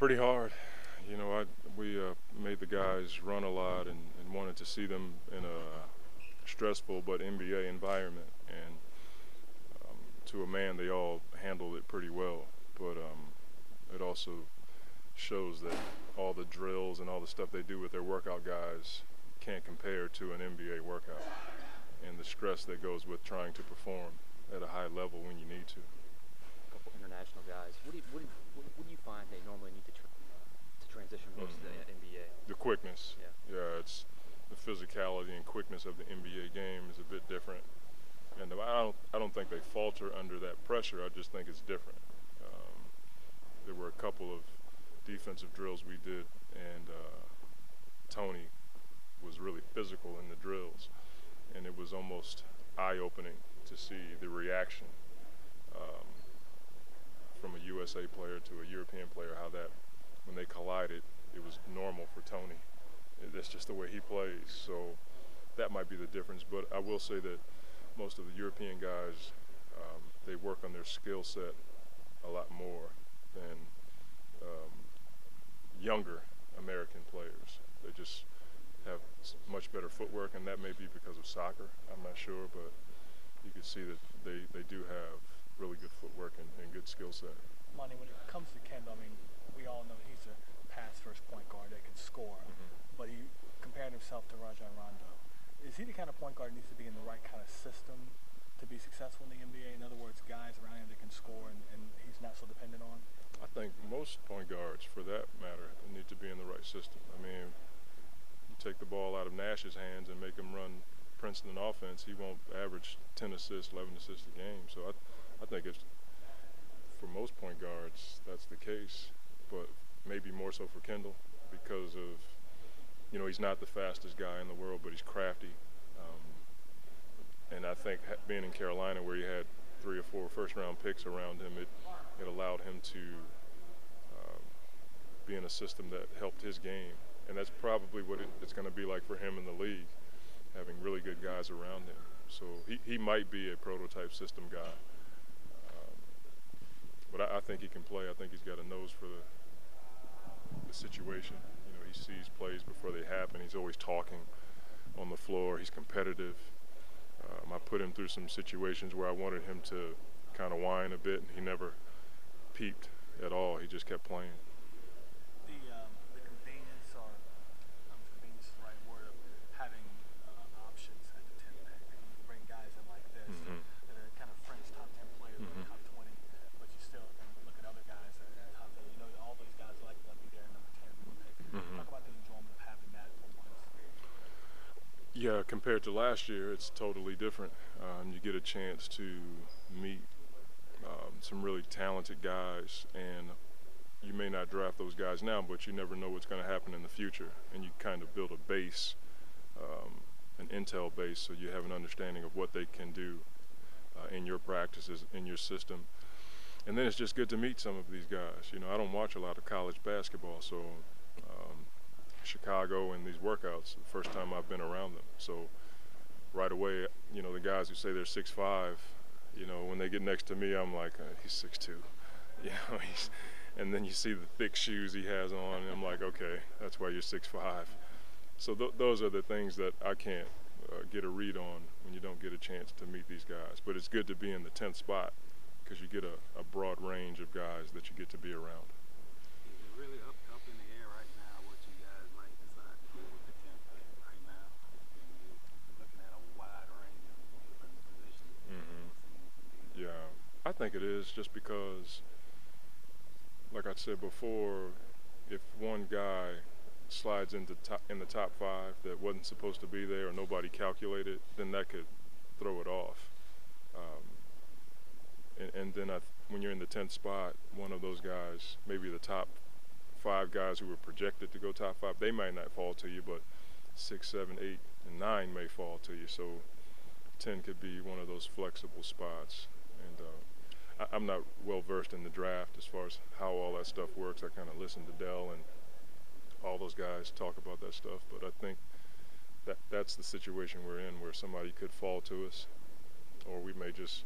Pretty hard. You know, we made the guys run a lot and wanted to see them in a stressful but NBA environment. And to a man, they all handled it pretty well. But it also shows that all the drills and all the stuff they do with their workout guys can't compare to an NBA workout and the stress that goes with trying to perform at a high level when you need to. A couple international guys. What do you find they normally need to transition most to the NBA? The quickness. Yeah, it's the physicality and quickness of the NBA game is a bit different. And I don't think they falter under that pressure. I just think it's different. There were a couple of defensive drills we did, and Tony was really physical in the drills, and it was almost eye-opening to see the reaction from a USA player to a European player, how that when they collided, it was normal for Tony. That's just the way he plays. So that might be the difference. But I will say that most of the European guys, they work on their skill set a lot more than younger American players. They just have much better footwork, and that may be because of soccer. I'm not sure, but you can see that they do have really good footwork and good skill set. Monty, when it comes to Kendall, I mean, we all know he's a pass-first point guard that can score, but he compared himself to Rajon Rondo. Is he the kind of point guard that needs to be in the right kind of system to be successful in the NBA? In other words, guys around him that can score and he's not so dependent on? I think most point guards, for that matter, need to be in the right system. I mean, you take the ball out of Nash's hands and make him run Princeton offense, he won't average 10 assists, 11 assists a game. So I think it's, for most point guards, that's the case, but maybe more so for Kendall because of, you know, he's not the fastest guy in the world, but he's crafty. And I think being in Carolina where he had 3 or 4 first-round picks around him, it allowed him to be in a system that helped his game. And that's probably what it's going to be like for him in the league, having really good guys around him. So he might be a prototype system guy. But I think he can play. I think he's got a nose for the situation. You know, he sees plays before they happen. He's always talking on the floor. He's competitive. I put him through some situations where I wanted him to kind of whine a bit, and he never peeped at all. He just kept playing. The convenience, or convenience is the right word, of having options at the 10th pick. You bring guys in like this that are kind of fringe top 10 players, or top 20, but you still can look at other guys that are top 10. You know, all those guys are like to be there at number 10 pick. Talk about the enjoyment of having that for once. Yeah, compared to last year, it's totally different. You get a chance to meet some really talented guys, and you may not draft those guys now, but you never know what's going to happen in the future, and you kind of build a base, an intel base, so you have an understanding of what they can do in your practices, in your system. And then it's just good to meet some of these guys. You know, I don't watch a lot of college basketball, so Chicago and these workouts, the first time I've been around them. So right away, you know, the guys who say they're 6'5", you know, when they get next to me, I'm like, he's 6'2". You know, and then you see the thick shoes he has on, and I'm like, okay, that's why you're 6'5". So those are the things that I can't get a read on when you don't get a chance to meet these guys. But it's good to be in the 10th spot because you get a broad range of guys that you get to be around. Is it really up in the air right now what you guys might decide to do with the 10th pick right now? And you're looking at a wide range of different positions. Yeah, I think it is just because, like I said before, if one guy slides in the top 5 that wasn't supposed to be there or nobody calculated, then that could throw it off. And then when you're in the 10th spot, one of those guys, maybe the top 5 guys who were projected to go top 5, they might not fall to you, but 6, 7, 8, and 9 may fall to you. So 10 could be one of those flexible spots. And I'm not well versed in the draft as far as how all that stuff works. I kind of listen to Dell and all those guys talk about that stuff, but I think that's the situation we're in, where somebody could fall to us, or we may just,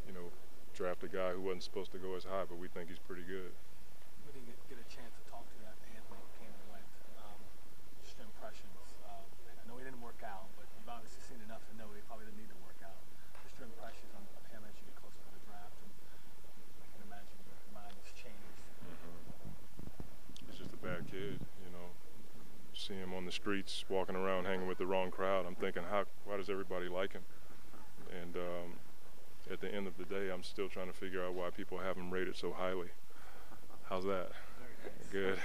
you know, draft a guy who wasn't supposed to go as high, but we think he's pretty good. What do you get a chance to talk to you after Anthony came and went. Just your impressions. I know he didn't work out, but you've obviously seen enough to know he probably didn't need to work out. Just your impressions on him as you get closer to the draft, and I can imagine your mind has changed. He's just a bad kid, you know. See him on the streets, walking around, hanging with the wrong crowd. I'm thinking, why does everybody like him? And at the end of the day, I'm still trying to figure out why people have him rated so highly. How's that? Good.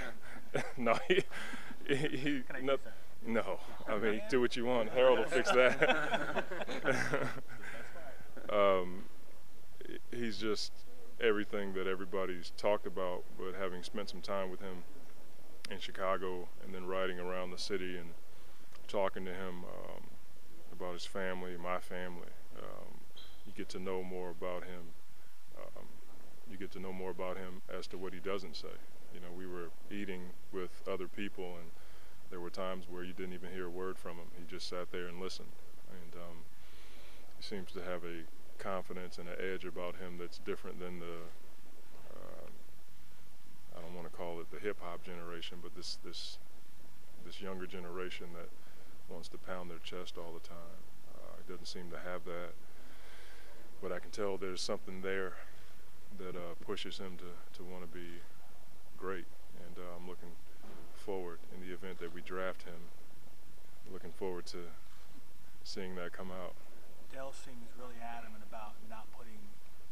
No, he Can I no, use that? no. I mean, do what you want. Harold will fix that. He's just everything that everybody's talked about, but having spent some time with him in Chicago and then riding around the city and talking to him about his family, my family, you get to know more about him. You get to know more about him as to what he doesn't say. You know, we were eating with other people, and there were times where you didn't even hear a word from him. He just sat there and listened. And he seems to have a confidence and an edge about him that's different than the, I don't want to call it the hip-hop generation, but this younger generation that wants to pound their chest all the time. He doesn't seem to have that. But I can tell there's something there that pushes him to want to be great. And I'm looking forward, in the event that we draft him, looking forward to seeing that come out. Dell seems really adamant about not putting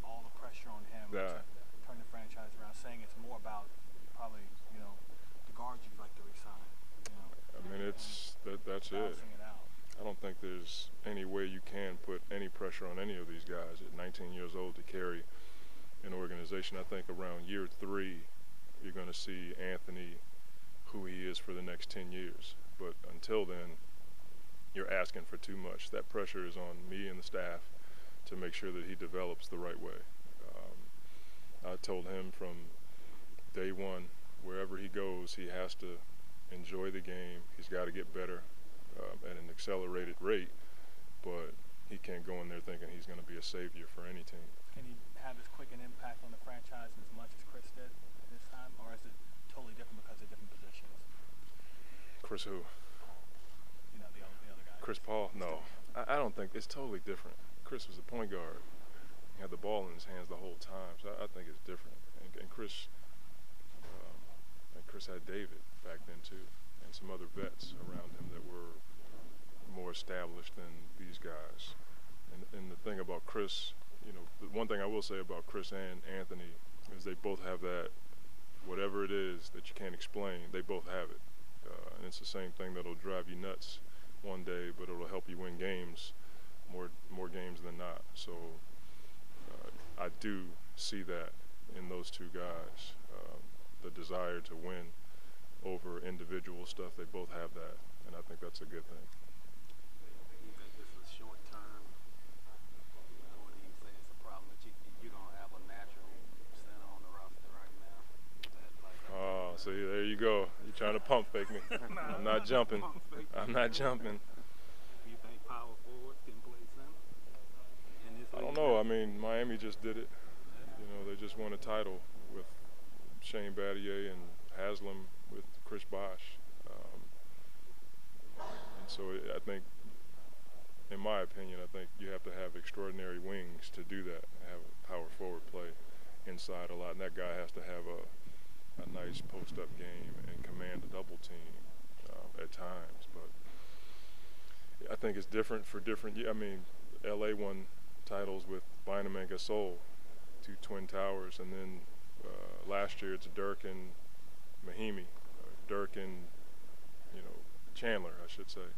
all the pressure on him Yeah. to turn the franchise around, saying it's more about probably, the guards you'd like to resign. I mean, that's it. Balancing it out. I don't think there's any way you can put any pressure on any of these guys at 19 years old to carry an organization. I think around year 3, you're going to see Anthony who he is for the next 10 years. But until then, you're asking for too much. That pressure is on me and the staff to make sure that he develops the right way. I told him from day one, wherever he goes, he has to enjoy the game. He's got to get better at an accelerated rate, but he can't go in there thinking he's going to be a savior for any team. Can he have as quick an impact on the franchise as much as Chris did this time, or is it totally different because of different positions? Chris who? The other guy. Chris Paul? No. I don't think it's totally different. Chris was a point guard. He had the ball in his hands the whole time, so I think it's different. And Chris had David back then too, and some other vets around him that were more established than these guys. And the thing about Chris, the one thing I will say about Chris and Anthony is they both have that, whatever it is that you can't explain, they both have it. And it's the same thing that'll drive you nuts one day, but it'll help you win games, more games than not. So I do see that in those two guys, the desire to win over individual stuff. They both have that, and I think that's a good thing. You think this is short term? Or do you say it's a problem that you don't have a natural center on the roster right now? Oh, see, there you go. You're trying to pump fake me. I'm not jumping. I'm not jumping. You think power forwards can play center? I don't know. I mean, Miami just did it. They just won a title with Shane Battier and Haslam with Chris Bosh. And so I think, in my opinion, I think you have to have extraordinary wings to do that, have a power forward play inside a lot. And that guy has to have a nice post-up game and command a double team at times. But I think it's different for different. I mean, LA won titles with Bynum and Gasol, 2 twin towers, and then last year it's Dirk and Mahimi, Dirk and Chandler, I should say.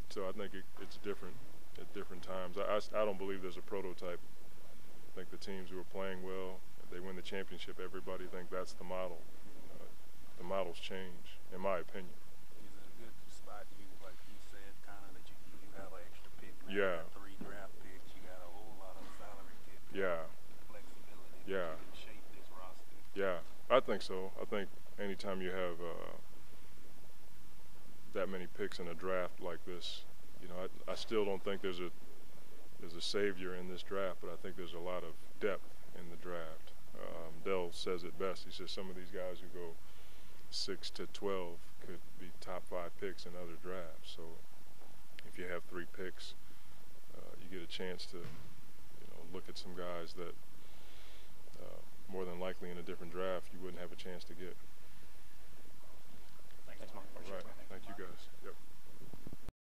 So I think it's different at different times. I don't believe there's a prototype. I think the teams who are playing well, if they win the championship, everybody think that's the model. The models change, in my opinion. Is it a good spot you, like you said, kind of that you have an extra pick now? Yeah. 3 draft picks, you got a whole lot of salary cap. Yeah. Flexibility. Yeah. You can shape this roster. Yeah, I think so. I think anytime you have that many picks in a draft like this, I still don't think there's a savior in this draft, but I think there's a lot of depth in the draft. They'll almost says it best. He says some of these guys who go 6 to 12 could be top 5 picks in other drafts. So if you have 3 picks, you get a chance to, look at some guys that more than likely in a different draft you wouldn't have a chance to get. Thanks, Mark. All right. Thank you guys. Yep.